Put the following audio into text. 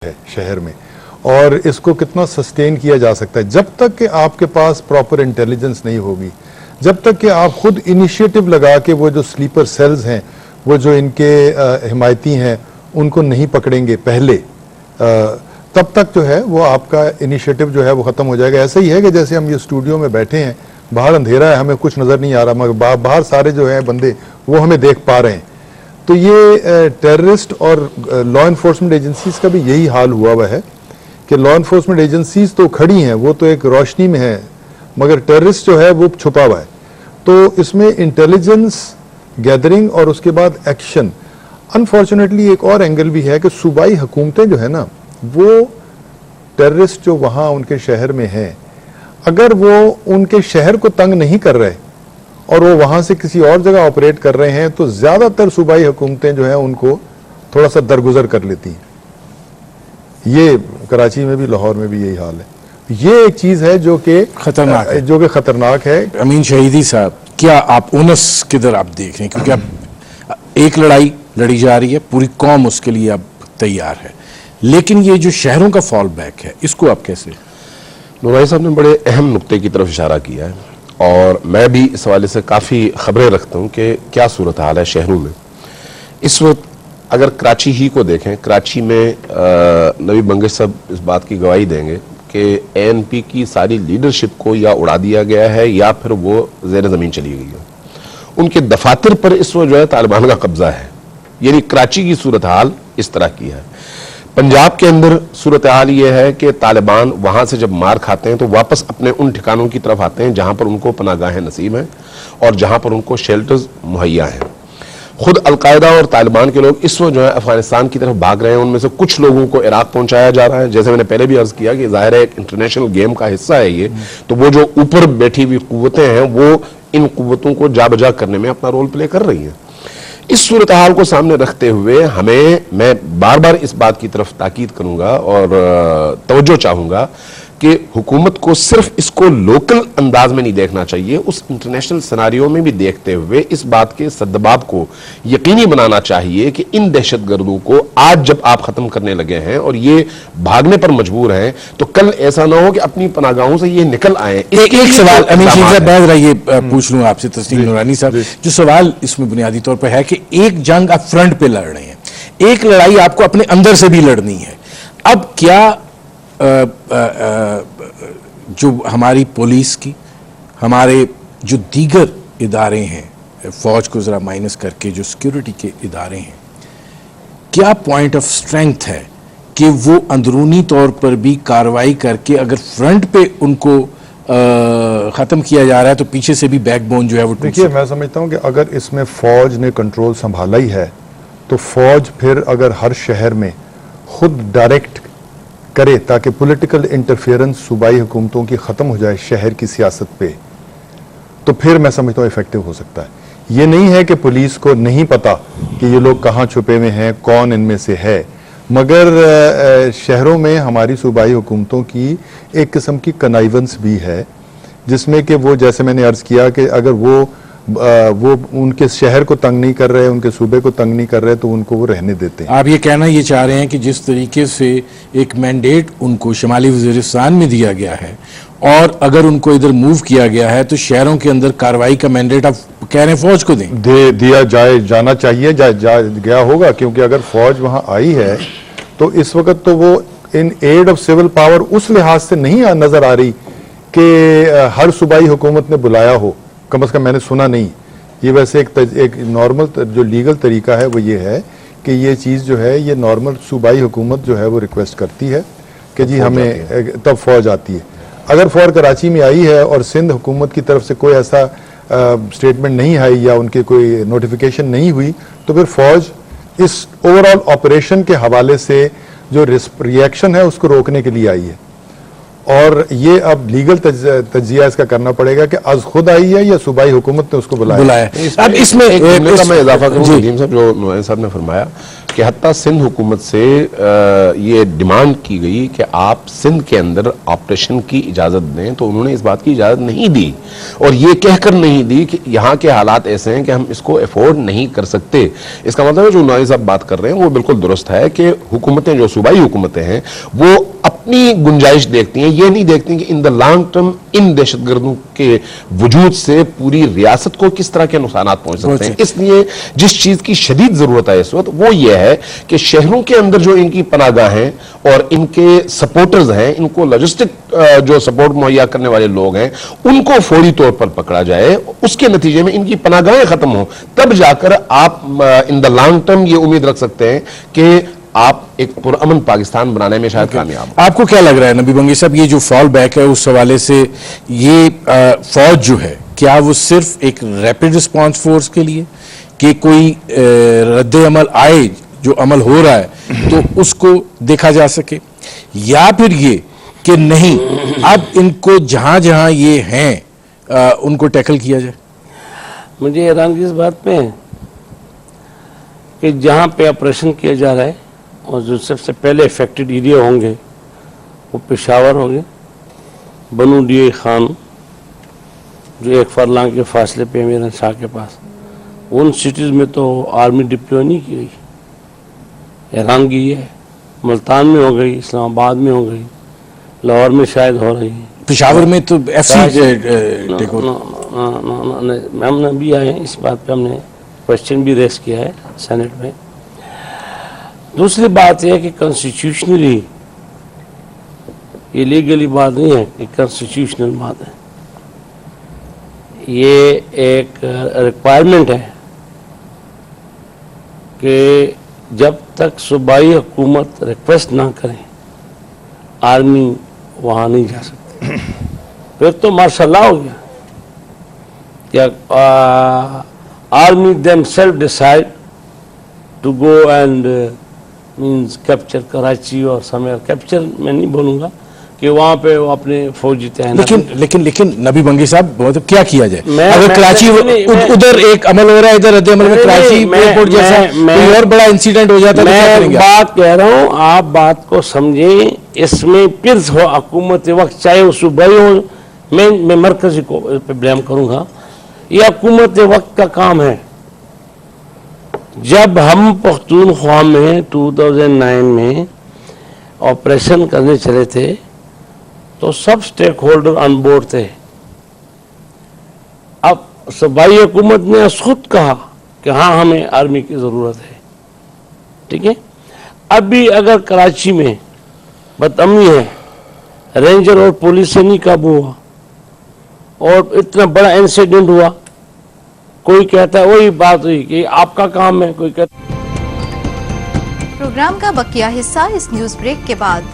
है शहर में, और इसको कितना सस्टेन किया जा सकता है। जब तक कि आपके पास प्रॉपर इंटेलिजेंस नहीं होगी, जब तक कि आप खुद इनिशिएटिव लगा के वो जो स्लीपर सेल्स हैं, वो जो इनके हिमायती हैं, उनको नहीं पकड़ेंगे पहले, तब तक जो है वो आपका इनिशिएटिव जो है वो ख़त्म हो जाएगा। ऐसा ही है कि जैसे हम ये स्टूडियो में बैठे हैं, बाहर अंधेरा है, हमें कुछ नज़र नहीं आ रहा, मगर बाहर सारे जो हैं बंदे वो हमें देख पा रहे हैं। तो ये टेररिस्ट और लॉ इन्फोर्समेंट एजेंसीज का भी यही हाल हुआ है कि लॉ इन्फोर्समेंट एजेंसीज तो खड़ी हैं, वो तो एक रोशनी में है, मगर टेररिस्ट जो है वो छुपा हुआ है। तो इसमें इंटेलिजेंस गैदरिंग और उसके बाद एक्शन। अनफॉर्चुनेटली एक और एंगल भी है कि सूबाई हुकूमतें जो है ना, वो टेररिस्ट जो वहाँ उनके शहर में हैं, अगर वो उनके शहर को तंग नहीं कर रहे और वो वहां से किसी और जगह ऑपरेट कर रहे हैं, तो ज्यादातर सूबाई हुकूमतें जो हैं उनको थोड़ा सा दरगुजर कर लेती हैं। ये कराची में भी, लाहौर में भी यही हाल है। ये एक चीज है जो कि खतरनाक है। अमीन शहीदी साहब, क्या आप ओनस किधर आप देख रहे हैं? क्योंकि अब एक लड़ाई लड़ी जा रही है, पूरी कौम उसके लिए अब तैयार है, लेकिन ये जो शहरों का फॉल बैक है, इसको आप कैसे? नूरानी साहब ने बड़े अहम नुक्ते की तरफ इशारा किया है, और मैं भी इस हवाले से काफ़ी खबरें रखता हूँ कि क्या सूरत हाल है शहरों में इस वक्त। अगर कराची ही को देखें, कराची में नबी बंगश साहब इस बात की गवाही देंगे कि ANP की सारी लीडरशिप को या उड़ा दिया गया है या फिर वो ज़ेर ज़मीन चली गई है। उनके दफातर पर इस वक्त जो है तालिबान का कब्जा है। यानी कराची की सूरत हाल इस तरह की है। पंजाब के अंदर सूरत हाल ये है कि तालिबान वहां से जब मार खाते हैं तो वापस अपने उन ठिकानों की तरफ आते हैं जहां पर उनको पनागाहें नसीब हैं और जहां पर उनको शेल्टर्स मुहैया हैं। खुद अलकायदा और तालिबान के लोग इस वक्त जो है अफगानिस्तान की तरफ भाग रहे हैं। उनमें से कुछ लोगों को इराक पहुंचाया जा रहा है। जैसे मैंने पहले भी अर्ज किया कि जाहिर है एक इंटरनेशनल गेम का हिस्सा है ये, तो वो जो ऊपर बैठी हुई कुव्वतें हैं वो इन कुव्वतों को जा बजा करने में अपना रोल प्ले कर रही हैं। इस सूरत हाल को सामने रखते हुए मैं बार बार इस बात की तरफ ताकीद करूंगा और तवज्जो चाहूंगा कि हुकूमत को सिर्फ इसको लोकल अंदाज में नहीं देखना चाहिए, उस इंटरनेशनल सिनारियो में भी देखते हुए इस बात के सद्दबाब को यकीनी बनाना चाहिए कि इन दहशतगर्दों को आज जब आप खत्म करने लगे हैं और ये भागने पर मजबूर हैं, तो कल ऐसा ना हो कि अपनी पनागाहों से ये निकल आए। एक सवाल अमीन साहब ये पूछ लूं आपसे, तस्नीम नूरानी साहब, जो सवाल इसमें बुनियादी तौर पर है कि एक जंग आप फ्रंट पे लड़ रहे हैं, एक लड़ाई आपको अपने अंदर से भी लड़नी है। अब क्या जो हमारी पुलिस की, हमारे जो दीगर इदारे हैं, फौज को ज़रा माइनस करके जो सिक्योरिटी के इदारे हैं, क्या पॉइंट ऑफ स्ट्रेंथ है कि वो अंदरूनी तौर पर भी कार्रवाई करके अगर फ्रंट पे उनको ख़त्म किया जा रहा है तो पीछे से भी बैकबोन जो है वो? देखिए, मैं समझता हूँ कि अगर इसमें फ़ौज ने कंट्रोल संभाला ही है, तो फ़ौज फिर अगर हर शहर में खुद डायरेक्ट करे ताकि पॉलिटिकल इंटरफेरेंस सूबाई हुकूमतों की ख़त्म हो जाए शहर की सियासत पे, तो फिर मैं समझता हूँ इफेक्टिव हो सकता है। ये नहीं है कि पुलिस को नहीं पता कि ये लोग कहाँ छुपे हुए हैं, कौन इनमें से है, मगर शहरों में हमारी सूबाई हुकूमतों की एक किस्म की कनाइवेंस भी है, जिसमें कि वो, जैसे मैंने अर्ज़ किया कि अगर वो उनके शहर को तंग नहीं कर रहे, उनके सूबे को तंग नहीं कर रहे, तो उनको वो रहने देते हैं। आप ये कहना ये चाह रहे हैं कि जिस तरीके से एक मैंडेट उनको शुमाली वज़ीरिस्तान में दिया गया है और अगर उनको इधर मूव किया गया है, तो शहरों के अंदर कार्रवाई का मैंडेट आप कह रहे हैं फौज को दिया जाना चाहिए, गया होगा, क्योंकि अगर फौज वहां आई है तो इस वक्त तो वो in aid of civil power उस लिहाज से नहीं नजर आ रही कि हर सूबाई हुकूमत ने बुलाया हो। कम से कम मैंने सुना नहीं। ये वैसे एक नॉर्मल जो लीगल तरीका है वो ये है कि ये चीज़ जो है, ये नॉर्मल सूबाई हुकूमत जो है वो रिक्वेस्ट करती है कि जी हमें, तब फौज आती है। अगर फौज कराची में आई है और सिंध हुकूमत की तरफ से कोई ऐसा स्टेटमेंट नहीं आई या उनके कोई नोटिफिकेशन नहीं हुई, तो फिर फौज इस ओवरऑल ऑपरेशन के हवाले से जो रिएक्शन है उसको रोकने के लिए आई है। और ये अब लीगल तजिया इसका करना पड़ेगा कि आज खुद आई है या सूबाई हुकूमत ने उसको बुलाया। अब इसमें एक जुमले का मैं इजाफा करूं नदीम साहब, जो नुआइन साहब ने फरमाया कि हत्ता सिंध हुकूमत से ये डिमांड की गई कि आप सिंध के अंदर ऑपरेशन की इजाजत दें, तो उन्होंने इस बात की इजाजत नहीं दी और ये कहकर नहीं दी कि यहाँ के हालात ऐसे हैं कि हम इसको अफोर्ड नहीं कर सकते। इसका मतलब है जो नुआइन साहब बात कर रहे हैं वो बिल्कुल दुरुस्त है कि हुकूमतें, जो सूबाई हुकूमतें हैं, वो अपनी गुंजाइश देखती हैं, ये नहीं देखती कि इन द लॉन्ग टर्म इन दहशतगर्दों के वजूद से पूरी रियासत को किस तरह के नुकसान पहुंच सकते हैं। इसलिए जिस चीज की शदीद जरूरत है इस वक्त वो ये है कि शहरों के अंदर जो इनकी पनाहगाह हैं और इनके सपोर्टर्स हैं, इनको लॉजिस्टिक जो सपोर्ट मुहैया करने वाले लोग हैं, उनको फौरी तौर पर पकड़ा जाए, उसके नतीजे में इनकी पनाहगाहें खत्म हो, तब जाकर आप इन द लॉन्ग टर्म ये उम्मीद रख सकते हैं कि आप एक पुरअमन पाकिस्तान बनाने में शायद कामयाब हो। आपको क्या लग रहा है नबी बंगी साहब, ये जो फॉल बैक है उस हवाले से ये फौज जो है, क्या वो सिर्फ एक रैपिड रिस्पांस फोर्स के लिए कि कोई रद्द अमल आए, जो अमल हो रहा है तो उसको देखा जा सके, या फिर ये कि नहीं अब इनको जहां जहां ये हैं उनको टैकल किया जाए? मुझे हैरानगी इस बात पे है कि जहां पे ऑपरेशन किया जा रहा है और जो सबसे पहले इफेक्टेड एरिया होंगे वो पेशावर होंगे, बनू डी खान जो 1 फरलांग के फासले पे है मेरे शाह के पास, उन सिटीज़ में तो आर्मी डिप्लॉय नहीं की गई। हैरानगी है, मुल्तान में हो गई, इस्लामाबाद में हो गई, लाहौर में शायद हो रही है, पेशावर में तो एफसी हमने भी आए हैं, इस बात पे हमने क्वेश्चन भी रेस किया है सेनेट में। दूसरी बात यह है कि कॉन्स्टिट्यूशनली ये लीगली बात नहीं है, कि कॉन्स्टिट्यूशनल बात है, ये एक रिक्वायरमेंट है कि जब तक सूबाई हुकूमत रिक्वेस्ट ना करे आर्मी वहाँ नहीं जा सकती। फिर तो माशाल्लाह हो गया, क्या army themselves decide to go and means capture Karachi और समवेयर, कैप्चर मैं नहीं बोलूँगा कि वहाँ पे वो अपने फौजी तैनात। लेकिन नबी बंगी साहब मतलब क्या किया जाए? अगर कराची उधर एक अमल हो रहा है, इधर रद्द अमल में कराची एयरपोर्ट जैसा कोई और बड़ा इंसिडेंट हो जाता है, मैं बात कह रहा हूँ, आप बात को समझें। इसमें फिर हो हुकूमत वक्त, चाहे वो सूबाई हो, मैं मरकजी को पे ब्लेम करूँगा, ये हुकूमत वक्त का काम है। जब हम पख्तूनख्वा में 2009 में ऑपरेशन करने चले थे तो सब स्टेक होल्डर ऑन बोर्ड थे। अब सूबाई हुकूमत ने खुद कहा कि हाँ हमें आर्मी की ज़रूरत है, ठीक है। अभी अगर कराची में बदअमनी है, रेंजर और पुलिस से नहीं काबू हुआ और इतना बड़ा इंसिडेंट हुआ, कोई कहता है वही बात हुई कि आपका काम है, कोई कहता। प्रोग्राम का बकिया हिस्सा इस न्यूज ब्रेक के बाद